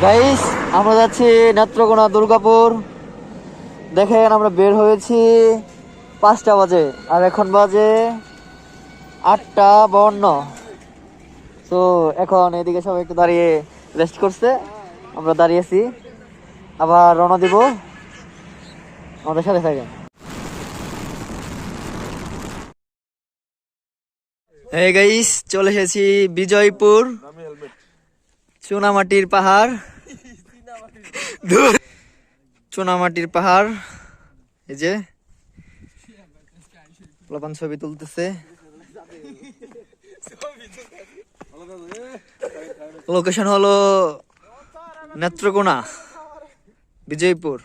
Guys, আমরা যাচ্ছি নেত্রকোনা দুর্গাপুর। দেখেন, আমরা বের হয়েছি 5টা বাজে, আর এখন বাজে 8টা 52। তো এখন এদিকে সবাই একটু দাঁড়িয়ে রেস্ট করছে, আমরা দাঁড়িয়েছি, আবার রওনা দিব। আমাদের সাথে থাকেন। এই গাইস, চলে এসেছি বিজয়পুর, চুনামাটির পাহাড়। চুনামাটির পাহাড়, এই যে পোলাপান ছবি তুলতেছে। লোকেশন হলো নেত্রকোনা, বিজয়পুর।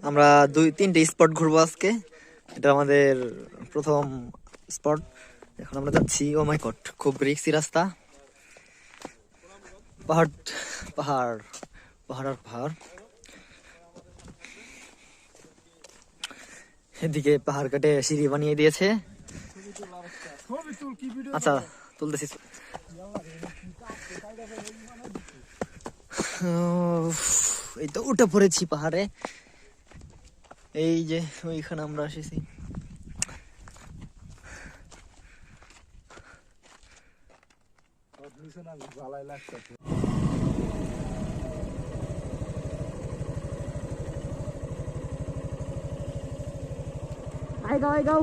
আমরা 2-3টে স্পট ঘুরবো আজকে। এটা আমাদের প্রথম স্পট। এখন আমরা যাচ্ছি। ও মাই গড, খুব রিস্কি রাস্তা। পাহাড় পাহাড় পাহাড় আর পাহাড়। এদিকে পাহাড় কেটে সিঁড়ি বানিয়ে দিয়েছে। আচ্ছা, তুলতেছি। এই তো উঠে পড়েছি পাহাড়ে। এই যে ওইখানে আমরা এসেছি। I go.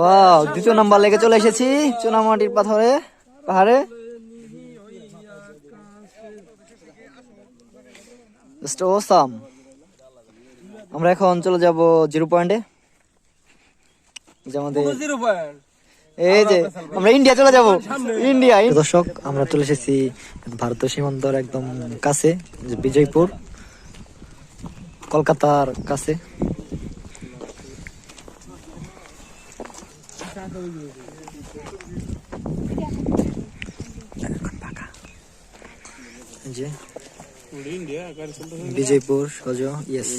ওয়াও, দ্বিতীয় নাম্বার লেগে চলে এসেছি চুনামাটির পাহাড়ে। Just awesome. আমরা এখন চলে যাব 0 পয়েন্টে। এই যে আমরা ইন্ডিয়া চলে যাব। ইন্ডিয়া। দর্শক, আমরা চলে এসেছি ভারতীয় সীমান্তর একদম কাছে, বিজয়পুর, কলকাতার কাছে। বিজয়পুর সোজো। ইয়েস,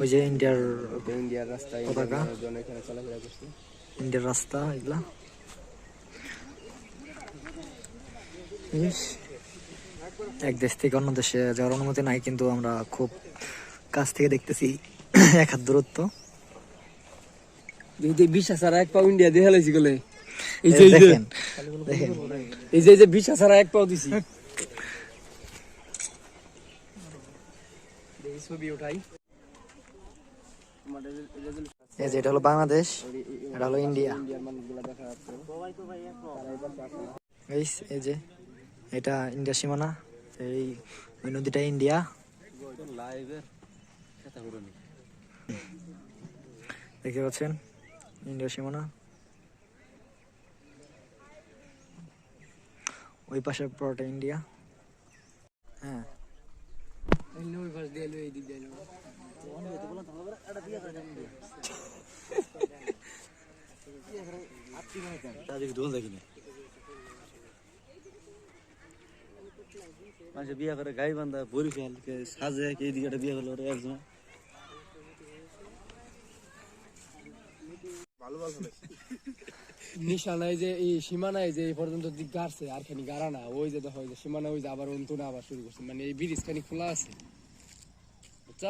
ওই যে ইন্ডিয়ার পতাকা, ইন্ডিয়ার রাস্তা এগুলা। এক দেশ থেকে অন্য দেশে যাওয়ার অনুমতি নাই, কিন্তু আমরা খুব কাছ থেকে দেখতেছি। 1 হাত দূরত্ব। বিশ্বাস আর এক পাও ইন্ডিয়া দিয়ে হেলাইছি গলে। দেখেন এই যে বিশ্বাস আর এক পাও দিছি। ছবি উঠাই। এই যে এটা হলো বাংলাদেশ, এটা হলো ইন্ডিয়া। এই যে এটা ইন্ডিয়ার সীমানা, এই ওই নদীটা ইন্ডিয়া। দেখতে পাচ্ছেন ইন্ডিয়ার সীমানা। ওই পাশে পুরোটা ইন্ডিয়া। হ্যাঁ, বিয়া করে গাই বান্ধা বরিশাল সাজে এইদিকে বিয়ে করলো একজন। নিশানায় যে এই সীমানায় যে এই পর্যন্ত গাড়ছে আর খানি গাড়া না, ওই যে দেখো সীমানা, ওই যে আবার অন্তু না আবার শুরু করছে, মানে এই ব্রিজ খানি খোলা আছে।